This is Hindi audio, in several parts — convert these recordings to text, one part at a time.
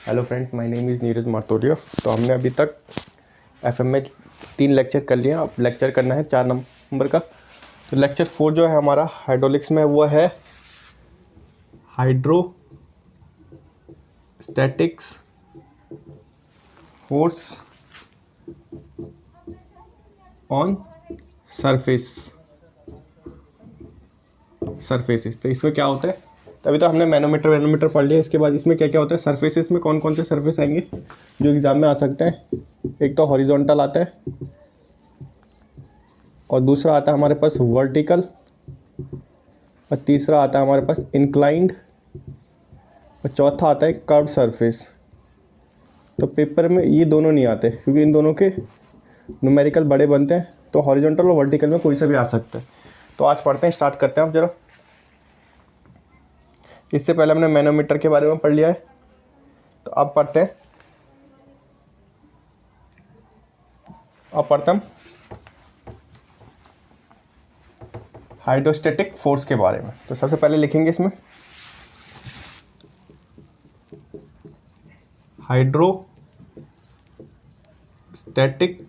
Hello friends, my name is Neeraj Mathuria. तो हमने अभी तक एफएम में 3 लेक्चर कर लिए। अब लेक्चर करना है 4 नंबर का। तो लेक्चर 4 जो है हमारा हाइड्रोलिक्स में, वो है हाइड्रोस्टैटिक्स फोर्स ऑन सरफेसेस। तो इसमें क्या होता है, तभी तो हमने मैनोमीटर पढ़ लिया। इसके बाद इसमें क्या क्या होता है, सरफेसेस में कौन कौन से सरफेस आएंगे जो एग्ज़ाम में आ सकते हैं। एक तो हॉरिजॉन्टल आता है, और दूसरा आता है हमारे पास वर्टिकल, और तीसरा आता है हमारे पास इंक्लाइंड, और चौथा आता है कर्व्ड सरफेस। तो पेपर में ये दोनों नहीं आते क्योंकि इन दोनों के न्यूमेरिकल बड़े बनते हैं। तो हॉरिजॉन्टल और वर्टिकल में कोई सा भी आ सकता है। तो आज पढ़ते हैं, स्टार्ट करते हैं अब जरा। इससे पहले हमने मैनोमीटर के बारे में पढ़ लिया है, तो अब पढ़ते हैं हम हाइड्रोस्टैटिक फोर्स के बारे में। तो सबसे पहले लिखेंगे इसमें हाइड्रोस्टैटिक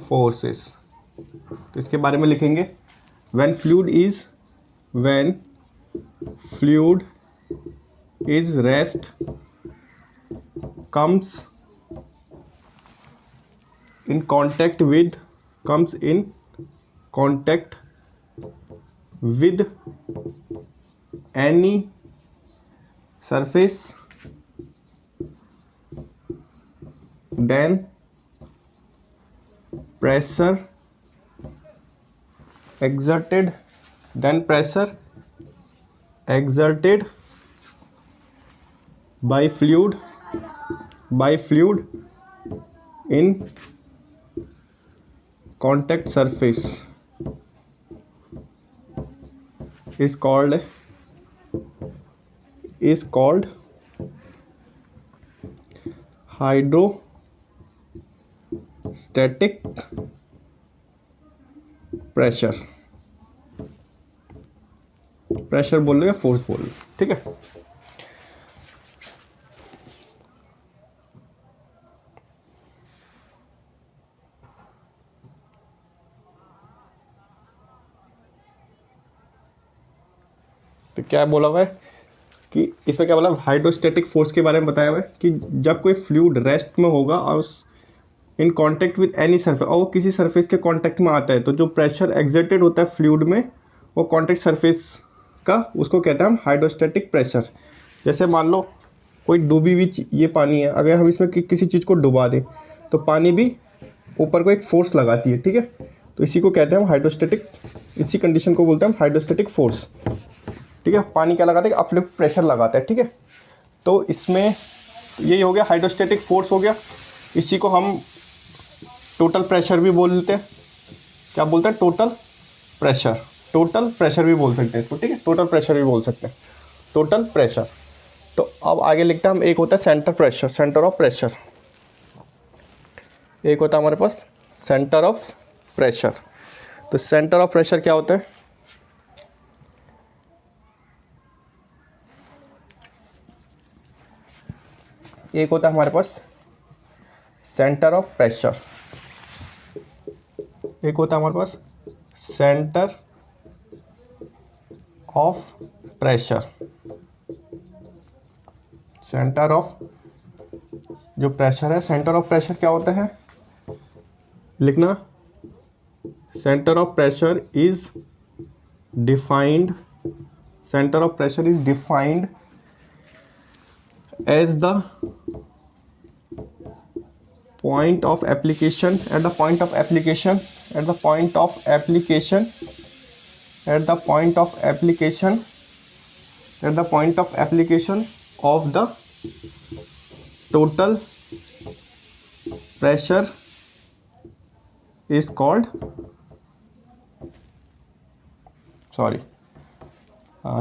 फोर्सेस। तो इसके बारे में लिखेंगे when fluid is rest comes in contact with any surface, then pressure exerted by fluid in contact surface is called hydrostatic pressure बोल लो या फोर्स बोल लो, ठीक है। तो क्या बोला हुआ है कि इसमें क्या बोला, हाइड्रोस्टैटिक फोर्स के बारे में बताया हुआ है कि जब कोई फ्लूइड रेस्ट में होगा और उस in contact with any surface, और वो किसी सरफेस के कांटेक्ट में आता है, तो जो प्रेशर एग्जर्टेड होता है फ्लूइड में वो कांटेक्ट सरफेस का, उसको कहते हैं हम हाइड्रोस्टैटिक प्रेशर। जैसे मान लो कोई डूबी हुई ये पानी है, अगर हम इसमें किसी चीज़ को डुबा दें तो पानी भी ऊपर को एक फोर्स लगाती है, ठीक है। तो इसी को कहते हैं हम हाइड्रोस्टैटिक, इसी कंडीशन को बोलते हैं हम हाइड्रोस्टैटिक फोर्स, ठीक है। पानी क्या लगाते हैं, अपलिफ्ट प्रेशर लगाता है, ठीक है। तो इसमें यही हो गया, हाइड्रोस्टैटिक फोर्स हो गया। इसी को हम टोटल प्रेशर भी बोलते हैं। क्या बोलते हैं, टोटल प्रेशर भी बोल सकते हैं इसको, ठीक है। टोटल प्रेशर भी बोल सकते हैं, टोटल प्रेशर। तो अब आगे लिखते हैं हम, एक होता है सेंटर ऑफ प्रेशर। एक होता है हमारे पास सेंटर ऑफ प्रेशर। तो सेंटर ऑफ प्रेशर क्या होता है, एक होता है हमारे पास सेंटर ऑफ प्रेशर, एक होता है हमारे पास centre of pressure. Centre of जो प्रेशर है, सेंटर ऑफ प्रेशर क्या होता है, लिखना, centre of pressure is defined as the point of application of the total pressure is called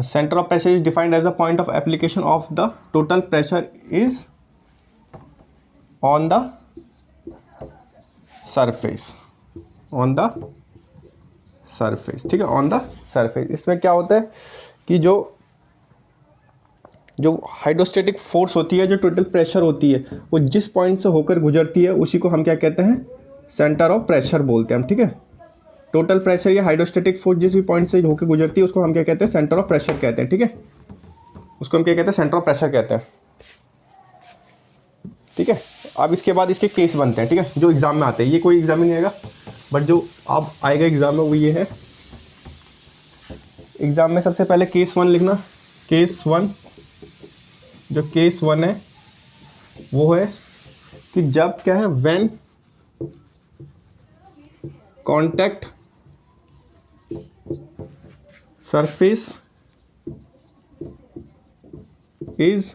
center of pressure is defined as the point of application of the total pressure is on the surface, ठीक है, ऑन द सरफेस। इसमें क्या होता है कि जो जो हाइड्रोस्टेटिक फोर्स होती है, जो टोटल प्रेशर होती है, वो जिस पॉइंट से होकर गुजरती है उसी को हम क्या कहते हैं, सेंटर ऑफ प्रेशर बोलते हैं हम, ठीक है। टोटल प्रेशर या हाइड्रोस्टेटिक फोर्स जिस भी पॉइंट से होकर गुजरती है उसको हम क्या कहते हैं, सेंटर ऑफ प्रेशर कहते हैं, ठीक है। उसको हम क्या कहते हैं, सेंटर ऑफ प्रेशर कहते हैं, ठीक है। अब इसके बाद इसके केस बनते हैं, ठीक है, जो एग्जाम में आते हैं। ये कोई एग्जाम में नहीं आएगा, बट जो अब आएगा एग्जाम में वो ये है। एग्जाम में सबसे पहले केस 1 लिखना। केस 1, जो केस 1 है वो है कि जब क्या है, when contact surface is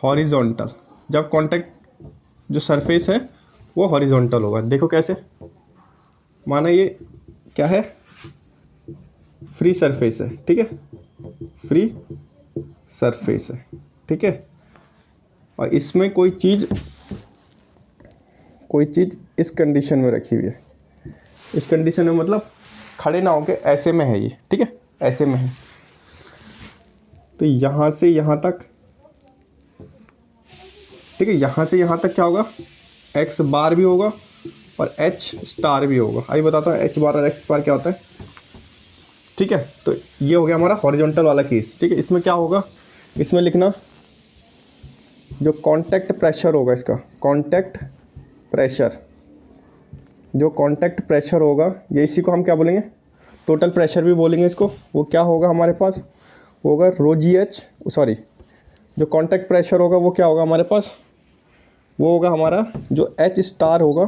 horizontal. जब कॉन्टैक्ट जो सरफेस है वो हॉरिजॉन्टल होगा। देखो कैसे, माना ये क्या है, फ्री सरफेस है, ठीक है, फ्री सरफेस है, ठीक है। और इसमें कोई चीज़ इस कंडीशन में रखी हुई है। इस कंडीशन में मतलब खड़े ना होके ऐसे में है ये, ठीक है, ऐसे में है। तो यहाँ से यहाँ तक, ठीक है, यहाँ से यहाँ तक क्या होगा, एक्स बार भी होगा और एच स्टार भी होगा। अभी बताता हूँ एच बार और एक्स बार क्या होता है, ठीक है। तो ये हो गया हमारा हॉरिजॉन्टल वाला केस, ठीक है। इसमें क्या होगा, इसमें लिखना जो कांटेक्ट प्रेशर होगा, इसका कांटेक्ट प्रेशर, जो कांटेक्ट प्रेशर होगा ये, इसी को हम क्या बोलेंगे, टोटल प्रेशर भी बोलेंगे इसको। वो क्या होगा हमारे पास, होगा रो जी एच, सॉरी, जो कांटेक्ट प्रेशर होगा वो क्या होगा हमारे पास, वो होगा हमारा जो एच स्टार होगा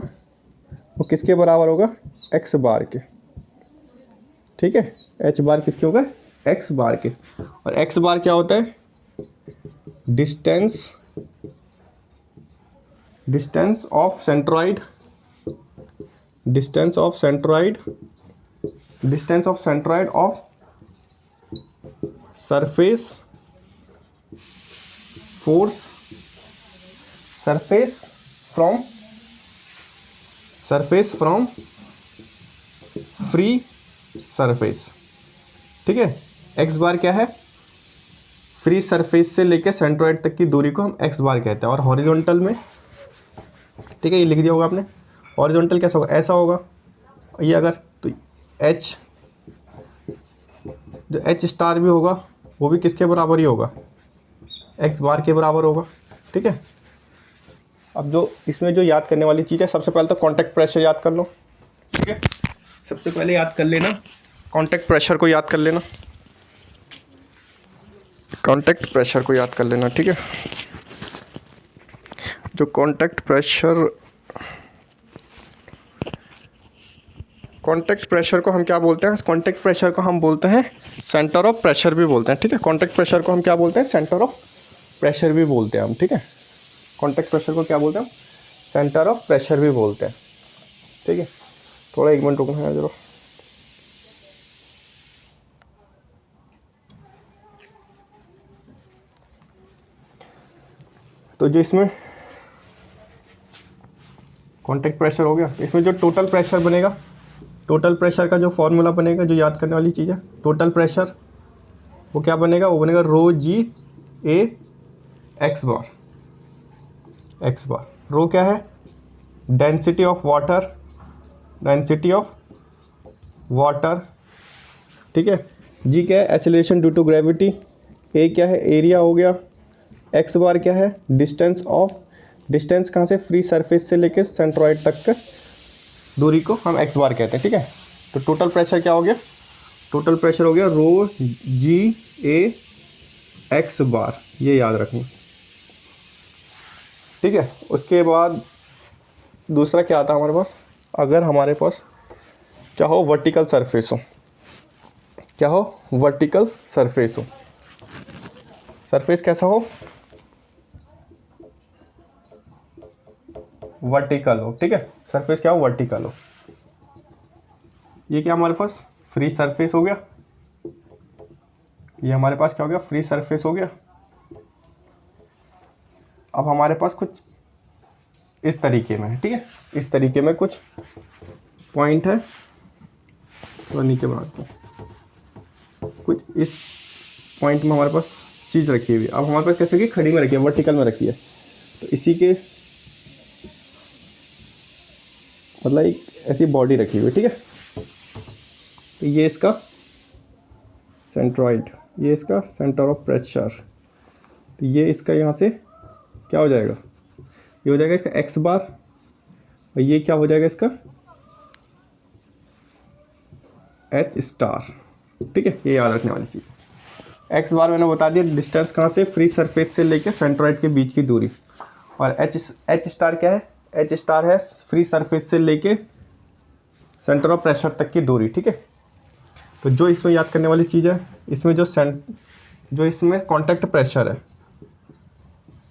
वो किसके बराबर होगा, एक्स बार के, ठीक है। एच बार किसके होगा, एक्स बार के। और एक्स बार क्या होता है, distance of centroid, distance of centroid of surface force, surface from free surface, ठीक है। एक्स बार क्या है, फ्री सरफेस से लेकर सेंट्रॉइड तक की दूरी को हम एक्स बार कहते हैं। और हॉरिजॉन्टल में, ठीक है, ये लिख दिया होगा आपने। हॉरिजॉन्टल कैसा होगा, ऐसा होगा ये, अगर तो एच, जो एच स्टार भी होगा वो भी किसके बराबर ही होगा, एक्स बार के बराबर होगा, ठीक है। अब जो इसमें जो याद करने वाली चीज़ है, सबसे पहले तो कांटेक्ट प्रेशर याद कर लो, ठीक है। सबसे पहले याद कर लेना, कांटेक्ट प्रेशर को याद कर लेना, कांटेक्ट प्रेशर को याद कर लेना, ठीक है। जो कांटेक्ट प्रेशर को हम क्या बोलते हैं, कांटेक्ट प्रेशर को हम बोलते हैं सेंटर ऑफ प्रेशर भी बोलते हैं, ठीक है। कांटेक्ट प्रेशर को हम क्या बोलते हैं, सेंटर ऑफ प्रेशर भी बोलते हैं हम, ठीक है। कांटेक्ट प्रेशर को क्या बोलते हैं हम, सेंटर ऑफ प्रेशर भी बोलते हैं, ठीक है। थोड़ा 1 मिनट रुकना है जरा। तो जो इसमें कांटेक्ट प्रेशर हो गया, इसमें जो टोटल प्रेशर बनेगा, टोटल प्रेशर का जो फॉर्मूला बनेगा, जो याद करने वाली चीज़ है, टोटल प्रेशर वो क्या बनेगा, वो बनेगा रो जी ए एक्स बार। रो क्या है, डेंसिटी ऑफ वाटर, ठीक है। जी क्या है, एक्सेलरेशन ड्यू टू ग्रेविटी। ए क्या है, एरिया हो गया। एक्स बार क्या है, डिस्टेंस कहाँ से, फ्री सरफेस से लेके सेंट्रॉइड तक का दूरी को हम एक्स बार कहते हैं, ठीक है। तो टोटल प्रेशर क्या हो गया, टोटल प्रेशर हो गया रो जी ए एक्स बार, ये याद रखना, ठीक है। उसके बाद दूसरा क्या आता है हमारे पास, अगर हमारे पास क्या हो, वर्टिकल सरफेस हो, क्या हो, वर्टिकल सरफेस हो। सरफेस कैसा हो, वर्टिकल हो, ठीक है। सरफेस क्या हो, वर्टिकल हो। ये क्या हमारे पास फ्री सरफेस हो गया, ये हमारे पास क्या हो गया, फ्री सरफेस हो गया। अब हमारे पास कुछ इस तरीके में है, ठीक है, इस तरीके में कुछ पॉइंट है, तो नीचे बढ़ाते हैं, कुछ इस पॉइंट में हमारे पास चीज़ रखी हुई है। अब हमारे पास कैसे की खड़ी में रखी है, वर्टिकल में रखी है, तो इसी के मतलब एक ऐसी बॉडी रखी हुई है, ठीक है। तो ये इसका सेंट्रॉइड, ये इसका सेंटर ऑफ प्रेशर, तो ये इसका यहाँ से क्या हो जाएगा, ये हो जाएगा इसका एक्स बार, और ये क्या हो जाएगा इसका एच स्टार, ठीक है। ये याद रखने वाली चीज़। एक्स बार मैंने बता दिया डिस्टेंस कहाँ से, फ्री सरफेस से लेके सेंट्रॉइड के बीच की दूरी, और एच स्टार क्या है, एच स्टार है फ्री सरफेस से लेके सेंटर ऑफ प्रेशर तक की दूरी, ठीक है। तो जो इसमें याद करने वाली चीज़ है, इसमें जो इसमें कांटेक्ट प्रेशर है,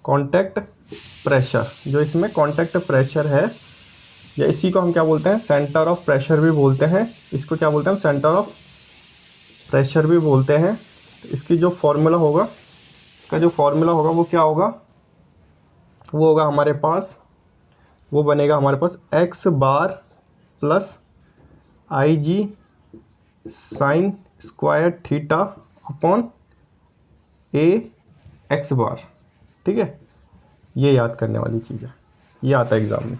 कांटेक्ट प्रेशर, जो इसमें कांटेक्ट प्रेशर है, या इसी को हम क्या बोलते हैं, सेंटर ऑफ प्रेशर भी बोलते हैं, इसको क्या बोलते हैं, सेंटर ऑफ प्रेशर भी बोलते हैं। तो इसकी जो फॉर्मूला होगा, इसका जो फॉर्मूला होगा वो क्या होगा, वो होगा हमारे पास, वो बनेगा हमारे पास x bar plus I g sine square theta upon A x बार, ठीक है। ये याद करने वाली चीज़ है, ये आता है एग्ज़ाम में,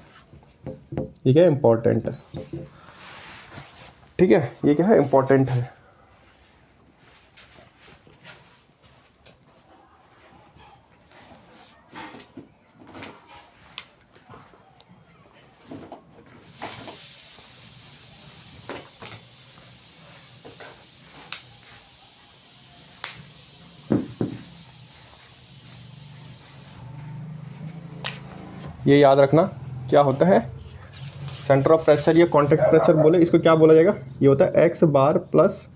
ये क्या है, इम्पॉर्टेंट है, ठीक है। ये क्या है, इम्पॉर्टेंट है। ये याद रखना क्या होता है, सेंटर ऑफ प्रेशर या कॉन्टैक्ट प्रेशर बोले, इसको क्या बोला जाएगा, ये होता है x bar plus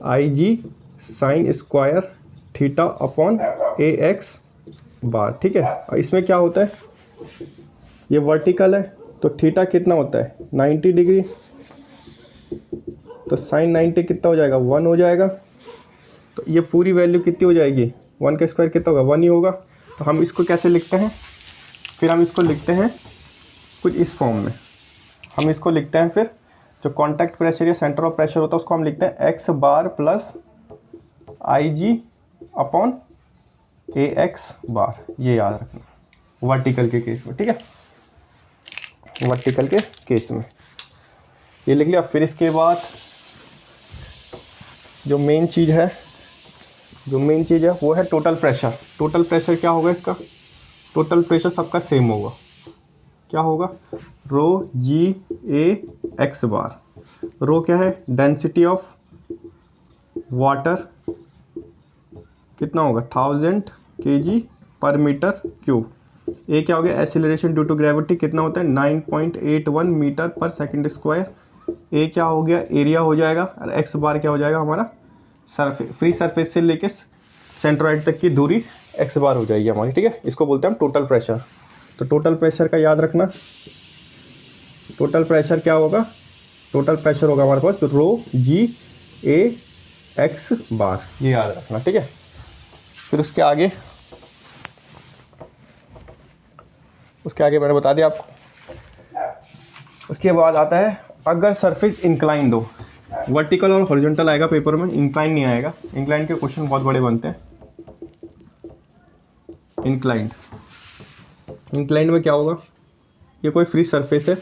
I g sine square theta upon A x बार, ठीक है। और इसमें क्या होता है, ये वर्टिकल है, तो थीटा कितना होता है 90 डिग्री, तो साइन 90 कितना हो जाएगा 1 हो जाएगा, तो ये पूरी वैल्यू कितनी हो जाएगी, 1 का स्क्वायर कितना होगा 1 ही होगा। तो हम इसको कैसे लिखते हैं, फिर हम इसको लिखते हैं कुछ इस फॉर्म में, हम इसको लिखते हैं फिर जो कांटेक्ट प्रेशर या सेंटर ऑफ प्रेशर होता है उसको हम लिखते हैं x bar plus I ji upon A x बार, ये याद रखना वर्टिकल के केस में, ठीक है, वर्टिकल के केस में ये लिख लिया। फिर इसके बाद जो मेन चीज़ है, वो है टोटल प्रेशर। टोटल प्रेशर क्या होगा इसका, टोटल प्रेशर सबका सेम होगा, क्या होगा, रो जी ए एक्स बार। रो क्या है, डेंसिटी ऑफ वाटर कितना होगा 1000 kg पर मीटर क्यूब। ए क्या हो गया, एक्सीलरेशन ड्यू टू ग्रेविटी कितना होता है 9.81 मीटर पर सेकंड स्क्वायर। ए क्या हो गया, एरिया हो जाएगा, और एक्स बार क्या हो जाएगा हमारा फ्री सरफेस से लेके सेंट्रॉइड तक की दूरी एक्स बार हो जाएगी हमारी, ठीक है। इसको बोलते हैं हम टोटल प्रेशर। तो टोटल प्रेशर का याद रखना, टोटल प्रेशर क्या होगा, टोटल प्रेशर होगा हमारे पास रो जी ए एक्स बार, ये याद रखना, ठीक है। फिर उसके आगे मैंने बता दिया आपको। उसके बाद आता है अगर सरफेस इंक्लाइंड हो, वर्टिकल और हॉरिजॉन्टल आएगा पेपर में, इंक्लाइन नहीं आएगा। इंक्लाइन के क्वेश्चन बहुत बड़े बनते हैं। इंक्लाइंड में क्या होगा, ये कोई फ्री सरफेस है,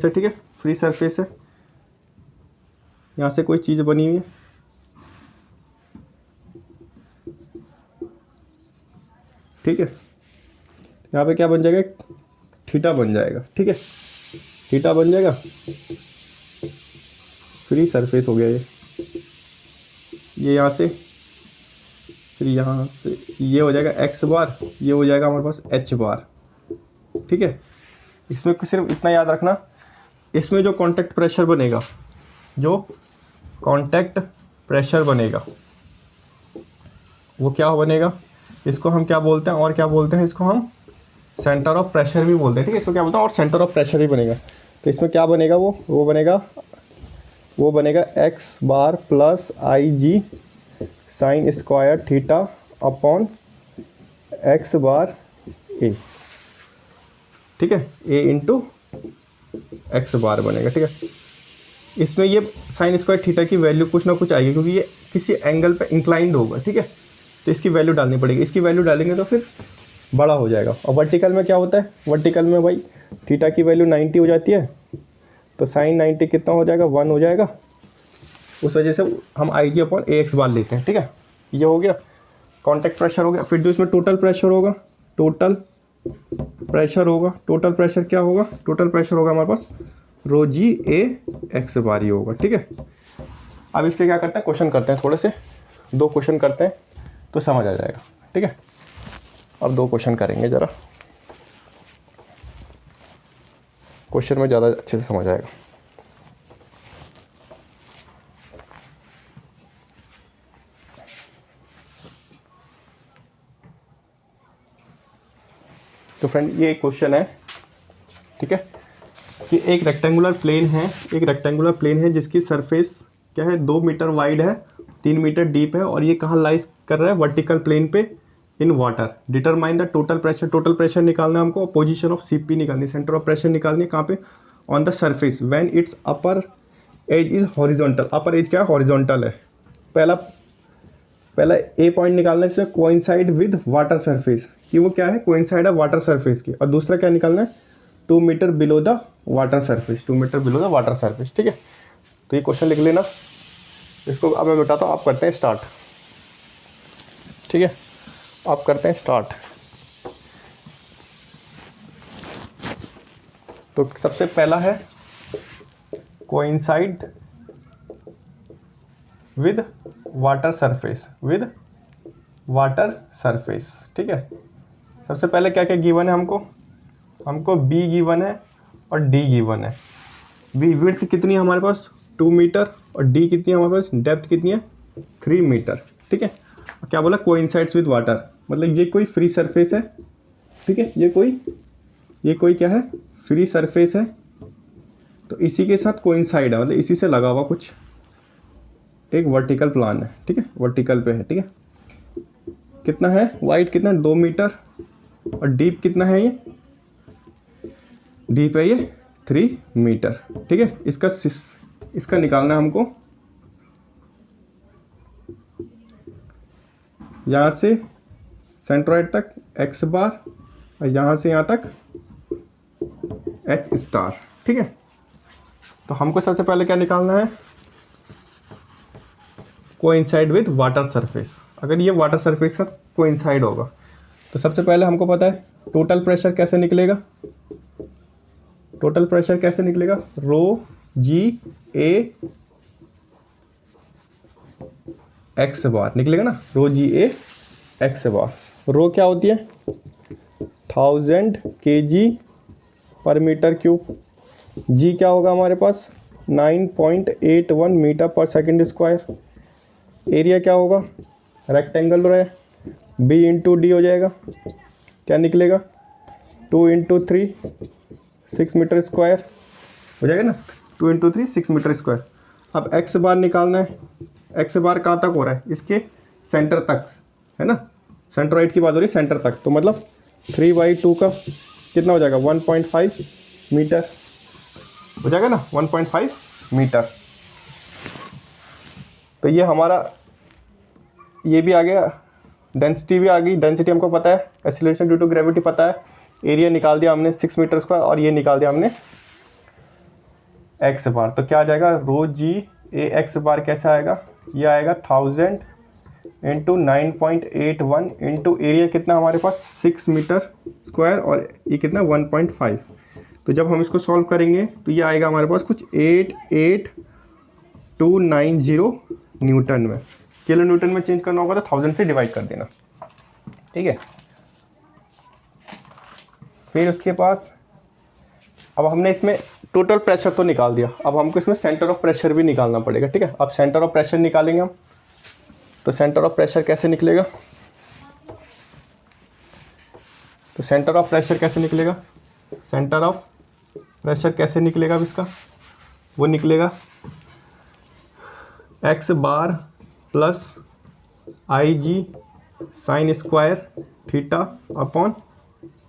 ठीक है, फ्री सरफेस है, यहाँ से कोई चीज़ बनी हुई है, ठीक है। यहाँ पे क्या बन जाएगा, थीटा बन जाएगा, ठीक है, थीटा बन जाएगा, फ्री सरफेस हो गया ये यहाँ से, फिर यहाँ से ये हो जाएगा एक्स बार, ये हो जाएगा हमारे पास एच बार, ठीक है। इसमें सिर्फ इतना याद रखना, इसमें जो कांटेक्ट प्रेशर बनेगा, वो क्या बनेगा, इसको हम क्या बोलते हैं, और क्या बोलते हैं, इसको हम सेंटर ऑफ प्रेशर भी बोलते हैं, ठीक है। इसको क्या बोलते हैं, और सेंटर ऑफ प्रेशर भी बनेगा। तो इसमें क्या बनेगा, वो बनेगा x bar plus I g sine square theta upon x bar a, ठीक है, ए इंटू एक्स बार बनेगा, ठीक है। इसमें ये साइन स्क्वायर थीटा की वैल्यू कुछ ना कुछ आएगी, क्योंकि ये किसी एंगल पे इंक्लाइंड होगा, ठीक है, तो इसकी वैल्यू डालनी पड़ेगी। इसकी वैल्यू डालेंगे तो फिर बड़ा हो जाएगा। और वर्टिकल में क्या होता है, वर्टिकल में भाई थीटा की वैल्यू 90 हो जाती है, तो साइन 90 कितना हो जाएगा, 1 हो जाएगा। उस वजह से हम आई जी अपॉन ए एक्स बार लेते हैं, ठीक है। ये हो गया कॉन्टैक्ट प्रेशर हो गया। फिर जो इसमें टोटल प्रेशर होगा, टोटल प्रेशर क्या होगा, टोटल प्रेशर होगा हमारे पास रो जी ए एक्स बार ही होगा, ठीक है। अब इसके क्या करते हैं, क्वेश्चन करते हैं, थोड़े से 2 क्वेश्चन करते हैं तो समझ आ जाएगा, ठीक है। अब 2 क्वेश्चन करेंगे, ज़रा क्वेश्चन में ज़्यादा अच्छे से समझ आएगा। तो फ्रेंड ये एक क्वेश्चन है, ठीक है, कि एक रेक्टेंगुलर प्लेन है जिसकी सरफेस क्या है, 2 मीटर वाइड है, 3 मीटर डीप है, और ये कहाँ लाइज कर रहा है, वर्टिकल प्लेन पे in water. Determine the total pressure निकालना है हमको, पोजीशन ऑफ सीपी निकालनी, सेंटर ऑफ प्रेशर निकालनी है, कहाँ पे, on the surface when it's upper as is horizontal. Upper as क्या है, हॉरिजॉन्टल है। पहला ए पॉइंट निकालना है इसमें, कोइंसाइड विद वाटर सरफेस, कि वो क्या है, कोइंसाइड है वाटर सरफेस की। और दूसरा क्या निकालना है, 2 metre below the water surface, 2 metre below the water surface, ठीक है। तो ये क्वेश्चन लिख लेना, इसको अब मैं बताता हूँ। आप करते हैं स्टार्ट, ठीक है, आप करते हैं स्टार्ट। तो सबसे पहला है कोइंसाइड विद वाटर सरफेस, ठीक है। सबसे पहले क्या क्या गिवन है हमको बी गिवन है और डी गिवन है। बी विड्थ कितनी है हमारे पास, 2 मीटर, और डी कितनी है हमारे पास, डेप्थ कितनी है, 3 मीटर, ठीक है। क्या बोला, कोइंसाइड्स विद वाटर, मतलब ये कोई फ्री सरफेस है, ठीक है, ये कोई क्या है, फ्री सरफेस है, तो इसी के साथ कोइंसाइड है, मतलब इसी से लगा हुआ कुछ एक वर्टिकल प्लान है, ठीक है, वर्टिकल पे है, ठीक है। कितना है, वाइड कितना, 2 मीटर, और डीप कितना है, ये डीप है ये 3 मीटर, ठीक है। इसका निकालना है हमको, यहाँ से सेंट्रॉइड तक एक्स बार, और यहाँ से यहाँ तक एच स्टार, ठीक है। तो हमको सबसे पहले क्या निकालना है, कोइंसाइड विद वाटर सरफेस। अगर ये वाटर सरफेस के साथ कोइंसाइड होगा तो सबसे पहले हमको पता है टोटल प्रेशर कैसे निकलेगा, रो जी ए एक्स बार निकलेगा ना, रो जी ए एक्स बार। रो क्या होती है, 1000 kg पर मीटर क्यूब। जी क्या होगा हमारे पास, 9.81 मीटर पर सेकेंड स्क्वायर। एरिया क्या होगा, रेक्टेंगल रो है, बी इंटू डी हो जाएगा, क्या निकलेगा, 2 इंटू 3 6 मीटर स्क्वायर हो जाएगा ना, 2 इंटू 3 6 मीटर स्क्वायर। अब एक्स बार निकालना है, एक्स बार कहाँ तक हो रहा है, इसके सेंटर तक है ना, सेंट्रॉइड की बात हो रही है, सेंटर तक, तो मतलब 3/2 का कितना हो जाएगा, 1.5 मीटर हो जाएगा ना, 1.5 मीटर। तो ये हमारा ये भी आ गया, डेंसिटी भी आ गई, डेंसिटी हमको पता है, एक्सीलरेशन ड्यू टू ग्रेविटी पता है, एरिया निकाल दिया हमने 6 मीटर स्क्वायर, और ये निकाल दिया हमने एक्स बार। तो क्या आ जाएगा, रो जी ए एक्स बार कैसे आएगा, ये आएगा 1000 इंटू 9.81 इंटू एरिया कितना हमारे पास 6 मीटर स्क्वायर, और ये कितना 1.5। तो जब हम इसको सॉल्व करेंगे तो ये आएगा हमारे पास कुछ 88290 न्यूटन में। किलो न्यूटन में चेंज करना होगा तो 1000 से डिवाइड कर देना, ठीक है। फिर उसके पास अब हमने इसमें टोटल प्रेशर तो निकाल दिया, अब हमको इसमें सेंटर ऑफ प्रेशर भी निकालना पड़ेगा, ठीक है। अब सेंटर ऑफ प्रेशर निकालेंगे हम, तो सेंटर ऑफ प्रेशर कैसे निकलेगा, तो सेंटर ऑफ प्रेशर कैसे निकलेगा, सेंटर ऑफ प्रेशर कैसे निकलेगा, अब इसका वो निकलेगा x bar plus I g sine square theta upon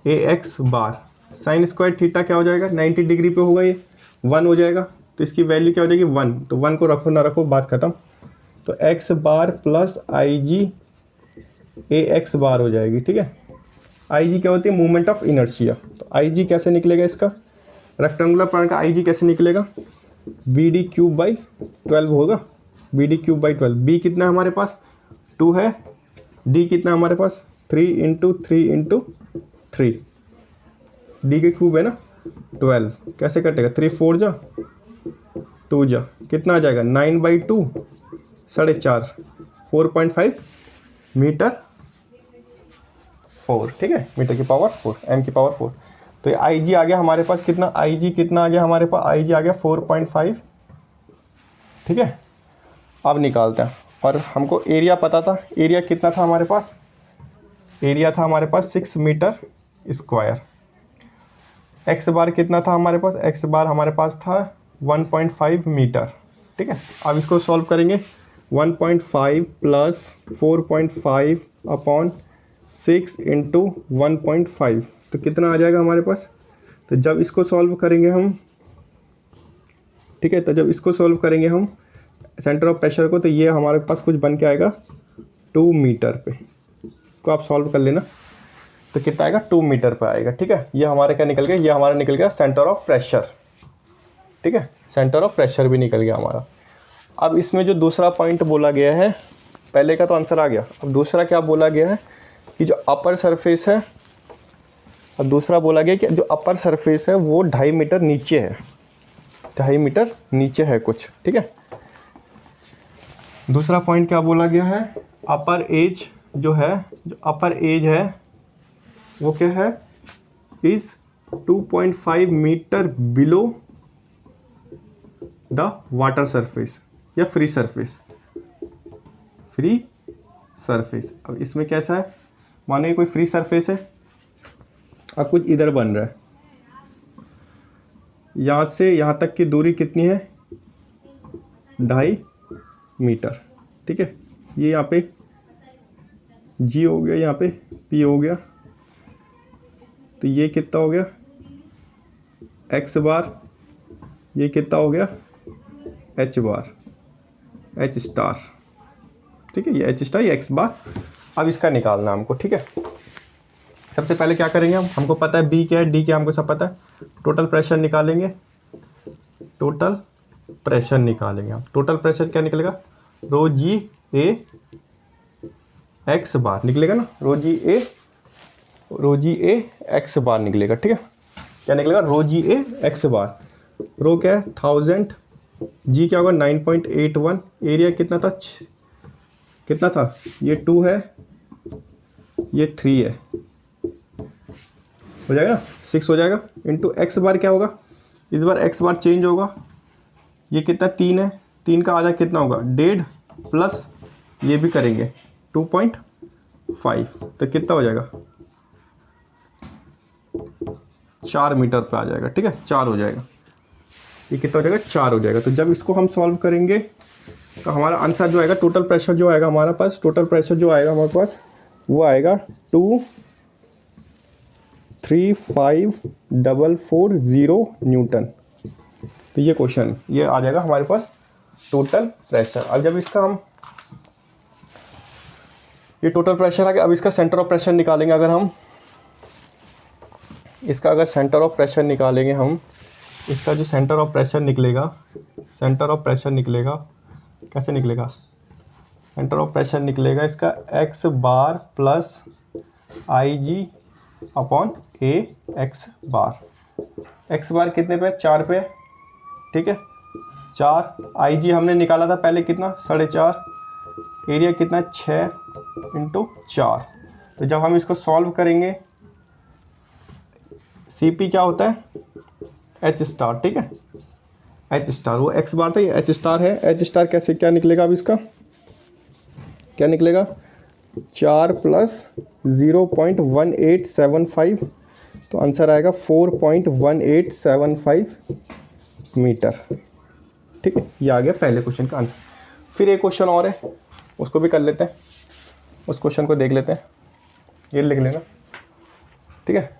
A x bar. Sign square theta क्या हो जाएगा, 90 डिग्री पे होगा, ये 1 हो जाएगा, तो इसकी वैल्यू क्या हो जाएगी 1। तो 1 को रखो ना रखो, बात खत्म। तो x bar plus I ji A x बार हो जाएगी, ठीक है। आई जी क्या होती है, मूवमेंट ऑफ इनर्शिया। तो आई जी कैसे निकलेगा इसका, रेक्टेंगुलर प्लान का आई जी कैसे निकलेगा, बी डी क्यूब बाई 12 होगा, b d cube by 12। B कितना है हमारे पास 2 है, डी कितना है हमारे पास 3 इंटू 3 इंटू 3, डी के क्यूब है ना 12, कैसे कटेगा 3 4 जा 2 जा, कितना आ जाएगा 9/2 4.5 4.5 मीटर 4, ठीक है, मीटर की पावर 4, एम की पावर 4। तो ये आई जी आ गया हमारे पास कितना, आई जी कितना आ गया हमारे पास, आई जी आ गया 4.5, ठीक है। अब निकालते हैं, और हमको एरिया पता था, एरिया कितना था हमारे पास, एरिया था हमारे पास 6 मीटर स्क्वायर। एक्स बार कितना था हमारे पास, एक्स बार हमारे पास था 1.5 मीटर, ठीक है। अब इसको सॉल्व करेंगे, 1.5 प्लस 4.5 अपॉन 6 इंटू 1.5, तो कितना आ जाएगा हमारे पास। तो जब इसको सॉल्व करेंगे हम, ठीक है, तो जब इसको सॉल्व करेंगे हम सेंटर ऑफ प्रेशर को, तो ये हमारे पास कुछ बन के आएगा 2 मीटर पे। इसको आप सॉल्व कर लेना, तो कितना आएगा 2 मीटर पे आएगा, ठीक है। ये हमारे क्या निकल गया, ये हमारा निकल गया सेंटर ऑफ प्रेशर, ठीक है, सेंटर ऑफ प्रेशर भी निकल गया हमारा। अब इसमें जो दूसरा पॉइंट बोला गया है, पहले का तो आंसर आ गया, अब दूसरा क्या बोला गया है कि जो अपर सरफेस है, अब दूसरा बोला गया कि जो अपर सरफेस है वो 2.5 मीटर नीचे है, 2.5 मीटर नीचे है कुछ, ठीक है। दूसरा पॉइंट क्या बोला गया है, अपर एज जो है, जो अपर एज है वो क्या है, is 2.5 metre below the water surface या फ्री सरफेस, फ्री सरफेस। अब इसमें कैसा है, मानो ये कोई फ्री सरफेस है, अब कुछ इधर बन रहा है, यहाँ से यहाँ तक की दूरी कितनी है 2.5 मीटर, ठीक है। ये यहाँ पे जी हो गया, यहाँ पे पी हो गया, तो ये कितना हो गया एक्स बार, ये कितना हो गया एच बार, एच स्टार, ठीक है, ये एच स्टार, ये एक्स बार। अब इसका निकालना हमको, ठीक है। सबसे पहले क्या करेंगे हम, हमको पता है बी क्या है, डी क्या, हमको सब पता है। टोटल प्रेशर निकालेंगे, टोटल प्रेशर निकालेंगे हम। टोटल प्रेशर क्या निकलेगा, रो जी ए एक्स बार निकलेगा ना, रो जी ए एक्स बार निकलेगा, ठीक है। क्या निकलेगा, रो जी ए एक्स बार। रो क्या है 1000, जी क्या होगा 9.81, एरिया कितना था, कितना था, ये 2 है, ये 3 है, हो जाएगा ना 6 हो जाएगा, इंटू एक्स बार क्या होगा, इस बार एक्स बार चेंज होगा, ये कितना 3 है, 3 का आधा कितना होगा 1.5, प्लस ये भी करेंगे 2.5, तो कितना हो जाएगा 4 मीटर पे आ जाएगा, ठीक है, 4 हो जाएगा, ये कितना हो जाएगा 4 हो जाएगा। तो जब इसको हम सॉल्व करेंगे तो हमारा आंसर जो आएगा, टोटल प्रेशर जो आएगा हमारे पास, टोटल प्रेशर जो आएगा हमारे पास वो आएगा 235,440 न्यूटन। तो ये क्वेश्चन, ये आ जाएगा हमारे पास टोटल प्रेशर। अब जब इसका हम, ये टोटल प्रेशर आ गया, अब इसका सेंटर ऑफ प्रेशर निकालेंगे। अगर हम इसका अगर सेंटर ऑफ प्रेशर निकालेंगे हम, इसका जो सेंटर ऑफ प्रेशर निकलेगा, सेंटर ऑफ प्रेशर निकलेगा, कैसे निकलेगा, सेंटर ऑफ प्रेशर निकलेगा इसका x bar plus I ji upon A x bar. X बार कितने पे, 4 पे, ठीक है, 4। आई जी हमने निकाला था पहले कितना 4.5, एरिया कितना 6 इंटू 4। तो जब हम इसको सॉल्व करेंगे, सी पी क्या होता है एच स्टार, ठीक है, एच स्टार, वो एक्स बार था, ये एच स्टार है। एच स्टार कैसे क्या निकलेगा, अब इसका क्या निकलेगा 4 प्लस 0.1875, तो आंसर आएगा 4.1875 मीटर, ठीक है। ये आ गया पहले क्वेश्चन का आंसर। फिर एक क्वेश्चन और है, उसको भी कर लेते हैं, उस क्वेश्चन को देख लेते हैं, ये लिख लेना, ठीक है।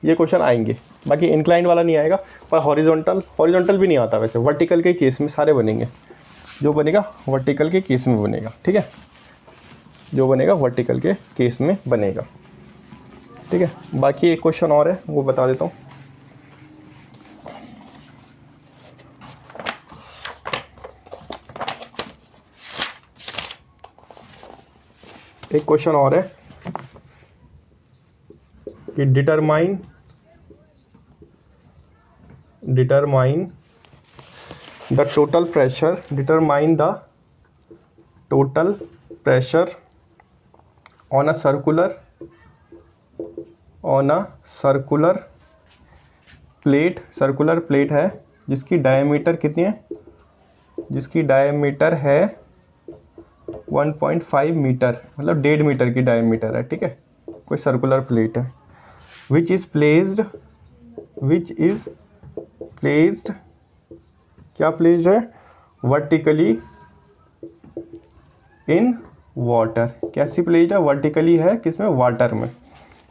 ये क्वेश्चन आएंगे, बाकी इंक्लाइंड वाला नहीं आएगा, पर हॉरिजॉन्टल भी नहीं आता, वैसे वर्टिकल के केस में सारे बनेंगे। जो बनेगा वर्टिकल के केस में बनेगा, ठीक है, जो बनेगा वर्टिकल के केस में बनेगा, ठीक है। बाकी एक क्वेश्चन और है वो बता देता हूँ। एक क्वेश्चन और है कि determine the total pressure on a circular plate है जिसकी डायमीटर कितनी है, जिसकी डायमीटर है 1.5 मीटर, मतलब 1.5 मीटर की डायमीटर है, ठीक है, कोई सर्कुलर प्लेट है, विच इज प्लेस्ड क्या प्लेस्ड है, वर्टिकली इन वाटर, कैसी प्लेस्ड है, वर्टिकली है, किसमें, वाटर में,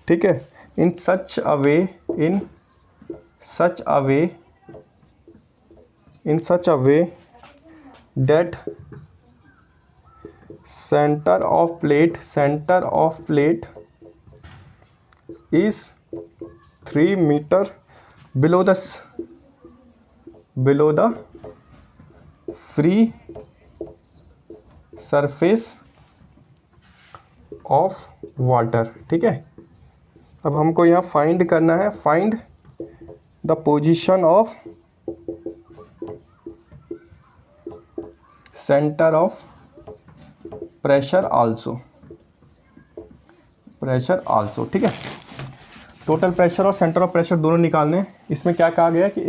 ठीक है, इन सच अ वे that center of plate is 3 meter below the free surface of water, ठीक है। अब हमको यहाँ फाइंड करना है, find the position of centre of pressure also, ठीक है। टोटल प्रेशर और सेंटर ऑफ प्रेशर दोनों निकालने हैं। इसमें क्या कहा गया कि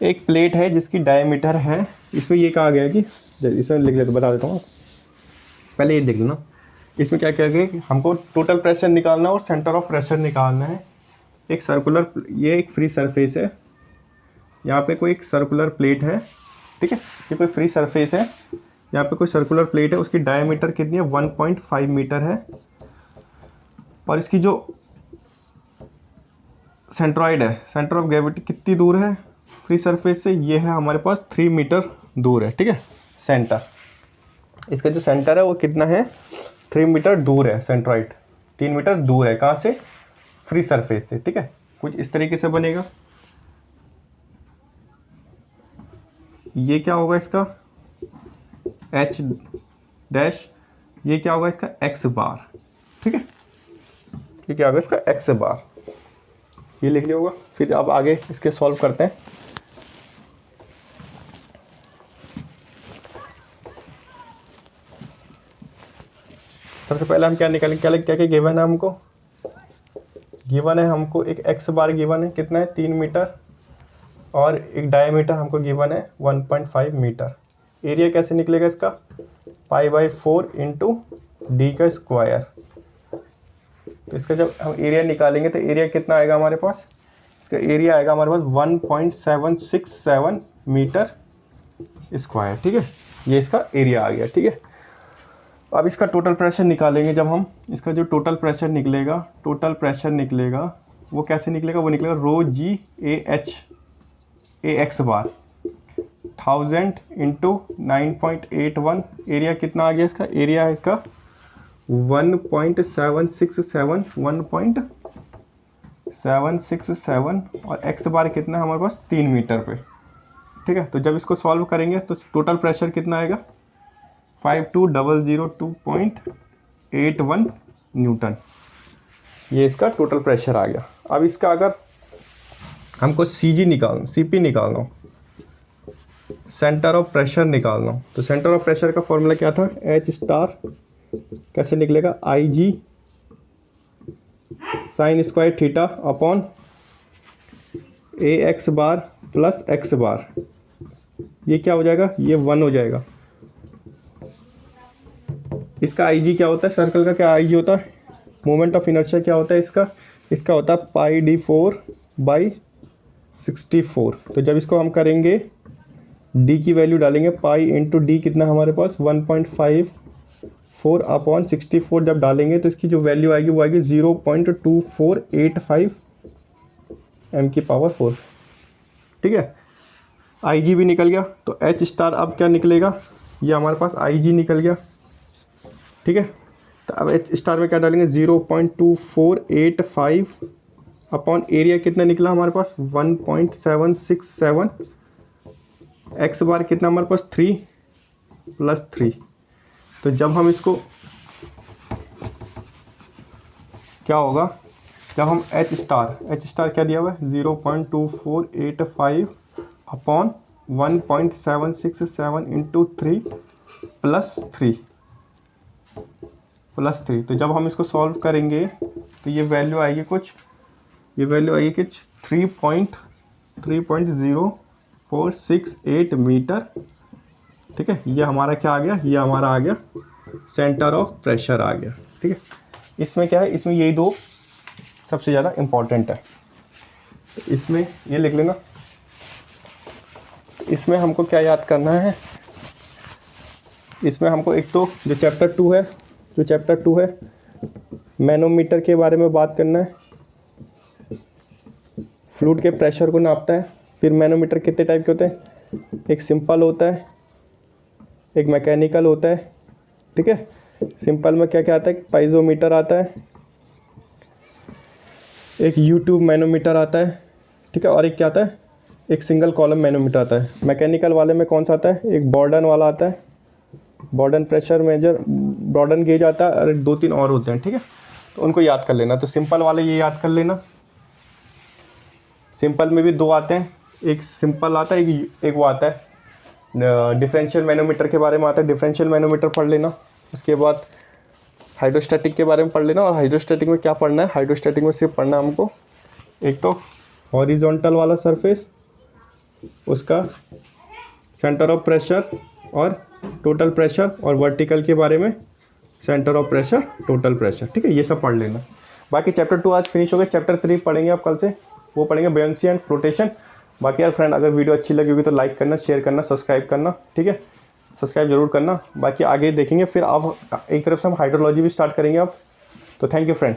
एक प्लेट है जिसकी डायमीटर है, इसमें ये कहा गया कि, इसमें लिख लेते, बता देता हूँ, पहले ये देख लेना। इसमें क्या कहा गया कि हमको टोटल प्रेशर निकालना और सेंटर ऑफ प्रेशर निकालना है। एक सर्कुलर, ये एक फ्री सरफेस है, यहाँ पे कोई एक सर्कुलर प्लेट है, ठीक है, ये कोई फ्री सरफेस है, यहाँ पे कोई सर्कुलर प्लेट है, उसकी डायमीटर कितनी है, 1.5 मीटर है, और इसकी जो सेंट्रॉइड है, सेंटर ऑफ ग्रेविटी कितनी दूर है फ्री सरफेस से, ये है हमारे पास 3 मीटर दूर है, ठीक है। सेंटर, इसका जो सेंटर है वो कितना है, 3 मीटर दूर है, सेंट्रॉइड 3 मीटर दूर है, कहाँ से, फ्री सरफेस से, ठीक है। कुछ इस तरीके से बनेगा। ये क्या होगा इसका H डैश, ये क्या होगा इसका X बार, ठीक है, ये क्या होगा इसका X बार, ये लिख लिया होगा। फिर अब आगे इसके सॉल्व करते हैं। सबसे पहले हम क्या निकालेंगे, क्या क्या गिवन है हमको, गिवन है हमको एक X बार गिवन है, कितना है, 3 मीटर, और एक डायमीटर हमको गिवन है 1.5 मीटर। एरिया कैसे निकलेगा इसका, π/4 इंटू डी का स्क्वायर। तो इसका जब हम एरिया निकालेंगे तो एरिया कितना आएगा हमारे पास, इसका एरिया आएगा हमारे पास 1.767 मीटर स्क्वायर, ठीक है, ये इसका एरिया आ गया, ठीक है। अब इसका टोटल प्रेशर निकालेंगे, जब हम इसका जो टोटल प्रेशर निकलेगा वो कैसे निकलेगा, वो निकलेगा रो जी ए एक्स बार 1000 इंटू 9.81, एरिया कितना आ गया इसका, एरिया है इसका 1.767 और एक्स बार कितना है हमारे पास 3 मीटर पे, ठीक है। तो जब इसको सॉल्व करेंगे तो टोटल प्रेशर कितना आएगा, 52002.81 न्यूटन, ये इसका टोटल प्रेशर आ गया। अब इसका अगर हमको सीपी निकालना हो, सेंटर ऑफ प्रेशर निकालना हो, तो सेंटर ऑफ प्रेशर का फॉर्मूला क्या था, H स्टार कैसे निकलेगा, IG sign square theta upon AX बार प्लस X बार, ये क्या हो जाएगा, ये 1 हो जाएगा। इसका IG क्या होता है, सर्कल का क्या IG होता है, मोमेंट ऑफ इनर्शिया क्या होता है इसका होता है πd4/64। तो जब इसको हम करेंगे, d की वैल्यू डालेंगे, पाई इंटू डी कितना हमारे पास 1.54 अपॉन 64, जब डालेंगे तो इसकी जो वैल्यू आएगी वो आएगी 0.2485 m की पावर 4, ठीक है। आई जी भी निकल गया, तो एच स्टार अब क्या निकलेगा, ये हमारे पास आई जी निकल गया, ठीक है। तो अब एच स्टार में क्या डालेंगे, 0.2485 अपॉन एरिया कितना निकला हमारे पास 1.767, एक्स बार कितना हमारे पास 3 + 3। तो जब हम इसको क्या होगा, जब हम एच स्टार क्या दिया हुआ है 0.2485 अपॉन 1.767 इंटू 3 + 3। तो जब हम इसको सॉल्व करेंगे तो ये वैल्यू आएगी कुछ, ये वैल्यू आएगी कुछ 3.0468 मीटर, ठीक है। ये हमारा क्या आ गया, ये हमारा आ गया सेंटर ऑफ प्रेशर आ गया, ठीक है। इसमें क्या है, इसमें यही दो सबसे ज़्यादा इम्पॉर्टेंट है, तो इसमें ये लिख लेना। इसमें हमको क्या याद करना है, इसमें हमको एक तो जो चैप्टर 2 है मैनोमीटर के बारे में बात करना है, फ्लूइड के प्रेशर को नापता है। फिर मैनोमीटर कितने टाइप के होते हैं, एक सिंपल होता है, एक मैकेनिकल होता है, ठीक है। सिंपल में क्या क्या आता है, पाइजोमीटर आता है, एक यूट्यूब मैनोमीटर आता है, ठीक है, और एक क्या आता है, एक सिंगल कॉलम मैनोमीटर आता है। मैकेनिकल वाले में कौन सा आता है, एक बॉर्डन वाला आता है, बॉर्डन प्रेशर मेजर, बॉर्डन गेज आता है, और 2-3 और होते हैं, ठीक है। तो उनको याद कर लेना। तो सिंपल वाले ये याद कर लेना। सिंपल में भी 2 आते हैं, एक सिंपल आता है, एक वो आता है डिफरेंशियल मैनोमीटर के बारे में आता है, डिफरेंशियल मैनोमीटर पढ़ लेना। उसके बाद हाइड्रोस्टैटिक के बारे में पढ़ लेना। और हाइड्रोस्टैटिक में क्या पढ़ना है, हाइड्रोस्टैटिक में सिर्फ पढ़ना है हमको एक तो हॉरिजॉन्टल वाला सरफेस, उसका सेंटर ऑफ प्रेशर और टोटल प्रेशर, और वर्टिकल के बारे में centre of pressure, total pressure, ठीक है। ये सब पढ़ लेना। बाकी चैप्टर 2 आज फिनिश हो गया। चैप्टर 3 पढ़ेंगे आप कल से, वो पढ़ेंगे बुयांसी एंड फ्लोटेशन। बाकी यार फ्रेंड, अगर वीडियो अच्छी लगी होगी तो लाइक करना, शेयर करना, सब्सक्राइब करना, ठीक है। सब्सक्राइब जरूर करना। बाकी आगे देखेंगे। फिर आप एक तरफ से हम हाइड्रोलॉजी भी स्टार्ट करेंगे अब। तो थैंक यू फ्रेंड।